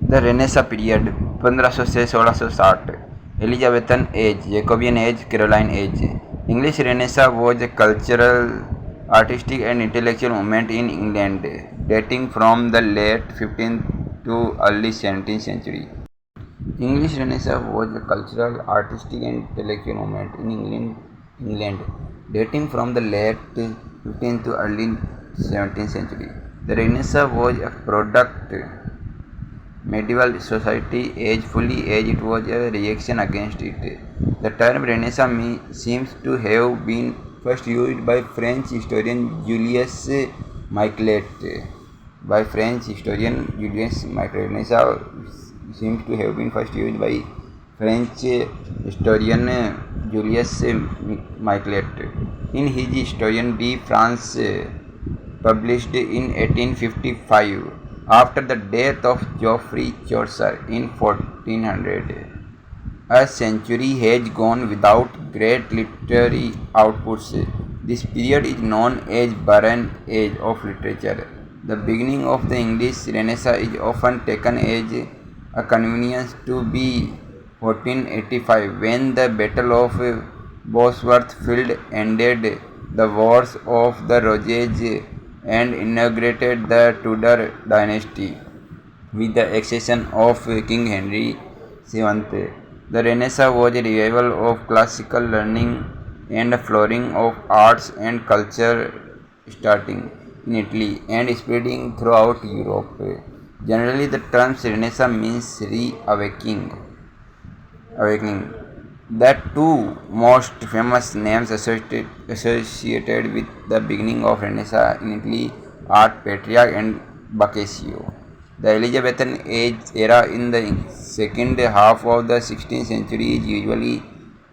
The Renaissance period 1500 से 1660 Elizabethan age, Jacobean age, Caroline age. English Renaissance was a cultural, artistic and intellectual movement in England dating from the late 15th to early 17th century. English Renaissance was a cultural, artistic and intellectual movement in England dating from the late 15th to early 17th century. The Renaissance was a product medieval society age fully age it was a reaction against it. The term Renaissance seems to have been first used by French historian Julius Michelet. Renaissance seems to have been first used by French historian Julius Michelet in his Historien de France published in 1855. After the death of Geoffrey Chaucer in 1400, a century has gone without great literary outputs. This period is known as Barren Age of literature. The beginning of the English Renaissance is often taken as a convenience to be 1485, when the Battle of Bosworth Field ended the Wars of the Roses and inaugurated the Tudor dynasty. With the accession of King Henry VII, the Renaissance was a revival of classical learning and a flowering of arts and culture starting in Italy and spreading throughout Europe. Generally, the term Renaissance means awakening. The two most famous names associated with the beginning of Renaissance in Italy are Petrarch and Boccaccio. The Elizabethan age era in the second half of the 16th century is usually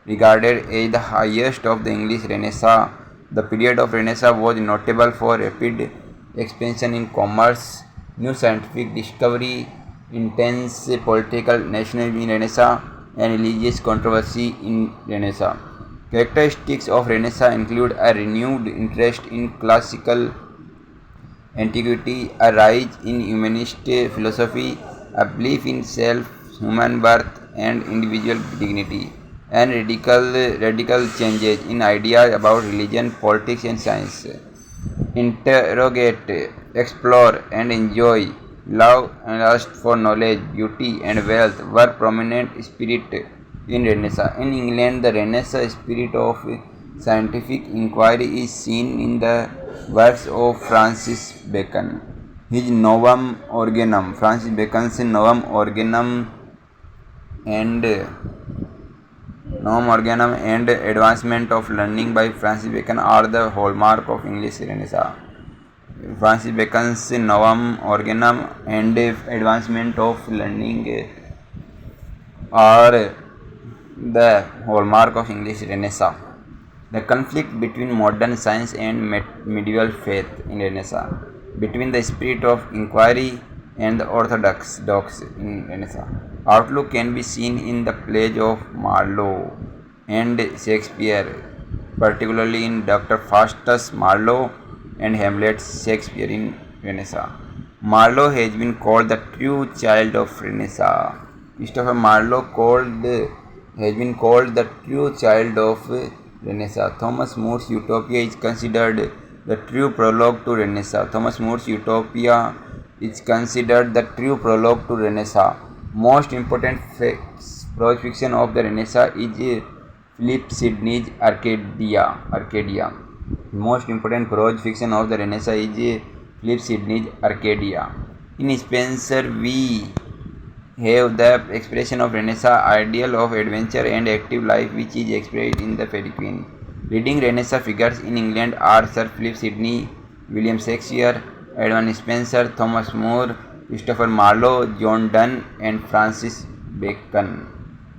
regarded as the highest of the English Renaissance. The period of Renaissance was notable for rapid expansion in commerce, new scientific discovery, intense political nationalism in Renaissance, and religious controversy in Renaissance. Characteristics of Renaissance include a renewed interest in classical antiquity, a rise in humanist philosophy, a belief in self, human worth, and individual dignity, and radical changes in ideas about religion, politics, and science. Interrogate, explore, and enjoy. Love and lust for knowledge, beauty, and wealth were prominent spirit in Renaissance. In England, the Renaissance spirit of scientific inquiry is seen in the works of Francis Bacon. His Novum Organum, Francis Bacon's Novum Organum and Advancement of Learning by Francis Bacon are the hallmark of English Renaissance. Francis Bacon's Novum Organum and Advancement of Learning are the hallmark of English Renaissance. The conflict between modern science and medieval faith in Renaissance, between the spirit of inquiry and the orthodox in Renaissance outlook can be seen in the plays of Marlowe and Shakespeare, particularly in Dr. Faustus Marlowe and Hamlet. Shakespeare in Renaissance. Marlowe has been called the true child of Renaissance. Christopher Marlowe has been called the true child of Renaissance. Thomas More's Utopia is considered the true prologue to Renaissance. Most important prose fiction of the Renaissance is Philip Sidney's Arcadia. Most important prose fiction of the Renaissance is Philip Sidney's Arcadia. In Spenser, we have the expression of Renaissance ideal of adventure and active life, which is expressed in the Fairy Queen. Leading Renaissance figures in England are Sir Philip Sidney, William Shakespeare, Edmund Spenser, Thomas More, Christopher Marlowe, John Donne, and Francis Bacon.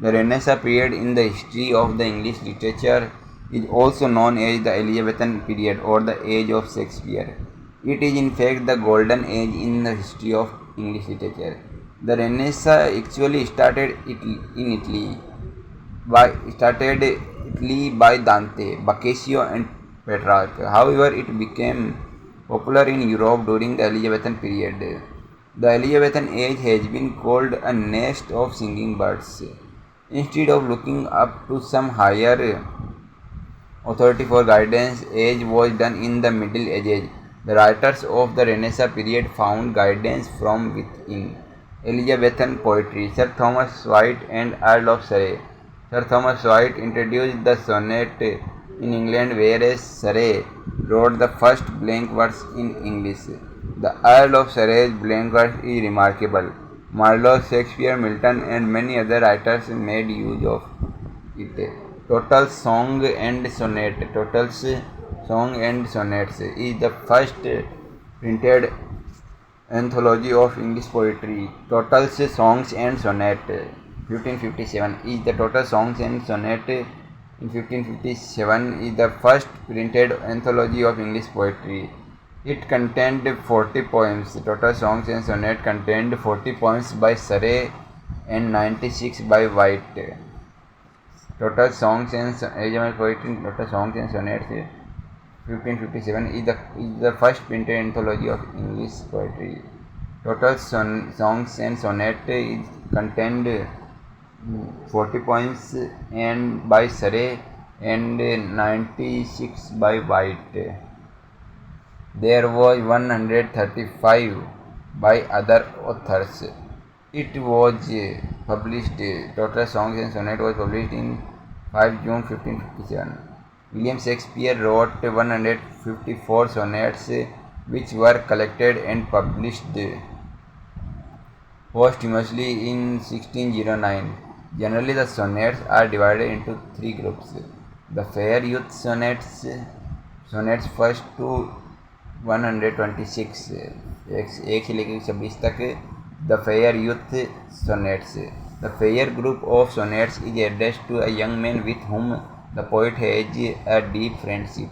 The Renaissance period in the history of the English literature is also known as the Elizabethan period or the Age of Shakespeare. It is in fact the golden age in the history of English literature. The Renaissance actually started in Italy by Dante, Boccaccio, and Petrarch. However, it became popular in Europe during the Elizabethan period. The Elizabethan age has been called a nest of singing birds. Instead of looking up to some higher authority for guidance, as was done in the Middle Ages, the writers of the Renaissance period found guidance from within. Elizabethan poetry. Sir Thomas White and Earl of Surrey. Sir Thomas White introduced the sonnet in England, whereas Surrey wrote the first blank verse in English. The Earl of Surrey's blank verse is remarkable. Marlowe, Shakespeare, Milton, and many other writers made use of it. Total Song and Sonnet. Total's Song and Sonnets is the first printed anthology of English poetry. Total's Songs and Sonnet 1557 is the Total Songs and Sonnet in 1557 is the first printed anthology of English poetry. It contained 40 poems. Total Songs and Sonnet contained 40 poems by Surrey and 96 by White. Total Songs and Poetry. Total Songs and Sonnets 1557 is the first printed anthology of English poetry. Total Songs and Sonnet is contained 40 poems and by Surrey and 96 by White. There was 135 by other authors. It was published. Total Songs and Sonnet was published in 5 June 1557. William Shakespeare wrote 154 sonnets which were collected and published posthumously in 1609. Generally, the sonnets are divided into three groups. The Fair Youth Sonnets, sonnets first to 126, 1 से लेकर 26 तक. The Fair Youth Sonnets. The fair group of sonnets is addressed to a young man with whom the poet has a deep friendship.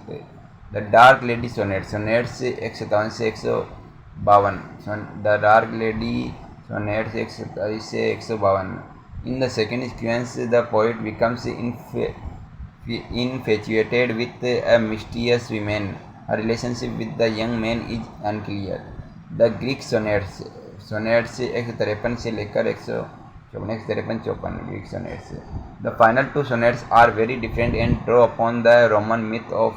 The Dark Lady Sonnet. Sonnets 157 से 152. The Dark Lady Sonnets 127 से 152. In the second sequence, the poet becomes infatuated with a mysterious woman. Her relationship with the young man is unclear. The Greek Sonnets. Sonnets 153 से लेकर 153 Greek sonnets. The final two sonnets are very different and draw upon the Roman myth of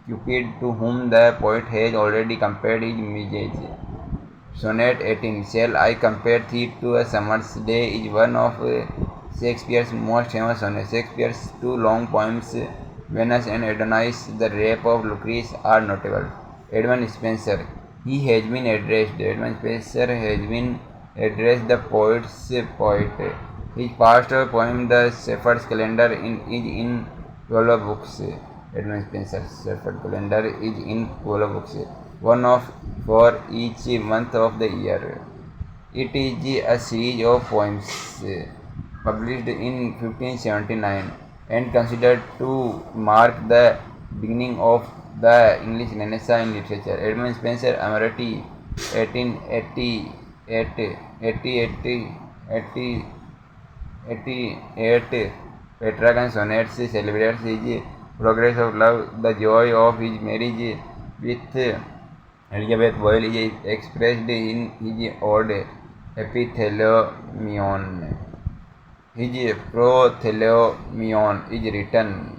Cupid, to whom the poet has already compared his muses. Sonnet 18. Shall I compare thee to a summer's day is one of Shakespeare's most famous sonnets. Shakespeare's two long poems, Venus and Adonis, The Rape of Lucrece, are notable. Edmund Spenser. Edmund Spenser has been addressed the poet's poet. His pastoral poem, The Shepherd's Calendar, is in 12 books. Edmund Spencer's Shepherd's Calendar is in 12 books, one for each month of the year. It is a series of poems published in 1579 and considered to mark the beginning of the English Renaissance in literature. Edmund Spenser, Amorati, 1888. Petrarch Sonnets celebrates his progress of love. The joy of his marriage with Elizabeth Boyle is expressed in his ode Epithalamion. His Prothalamion is written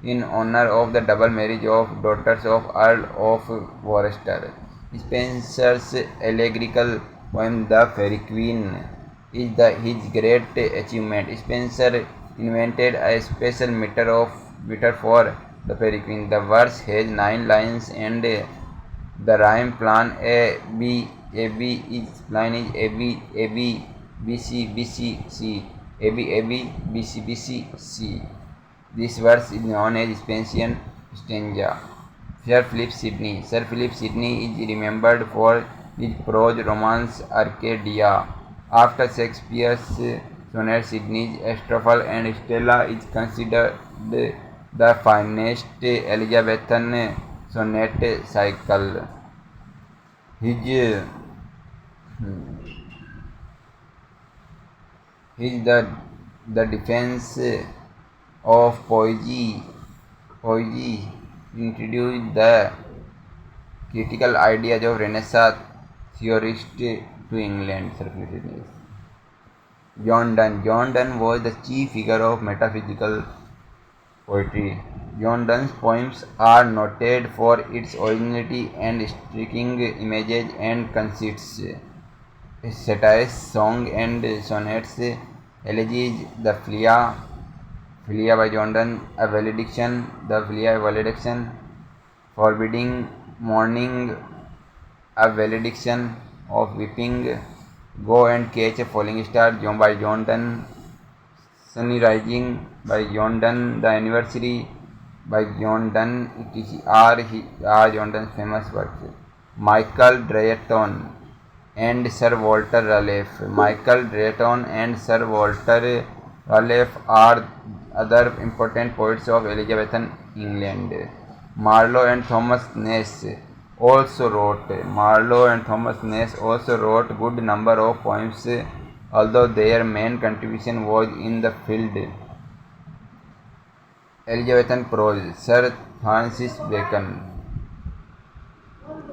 in honor of the double marriage of daughters of Earl of Worcester. Spenser's allegorical poem The Faerie Queene is his great achievement. Spenser invented a special meter for The Faerie Queene. The verse has 9 lines and the rhyme plan is B C B C C A B C B C C. This verse is known as Spensian stanza. Sir Philip Sidney is remembered for his prose romance Arcadia. After Shakespeare's sonnet, Sidney's Astrophel and Stella is considered the finest Elizabethan sonnet cycle. His the defense of poesy introduced the critical ideas of Renaissance theorist to England circulated news. John Donne. John Donne was the chief figure of metaphysical poetry. John Donne's poems are noted for its originality and striking images and conceits. His satires, songs, and sonnets, elegies, the Philia by John Donne, a valediction, the Philia valediction, forbidding mourning, a valediction of weeping, go and catch a falling star, by John Donne, Sunny Rising by John Donne, The Anniversary by John Donne, are John Donne's famous works. Michael Drayton and Sir Walter Raleigh. Michael Drayton and Sir Walter Raleigh are other important poets of Elizabethan England. Marlowe and Thomas Nash also wrote good number of poems, although their main contribution was in the field Elizabethan prose. Sir Francis Bacon.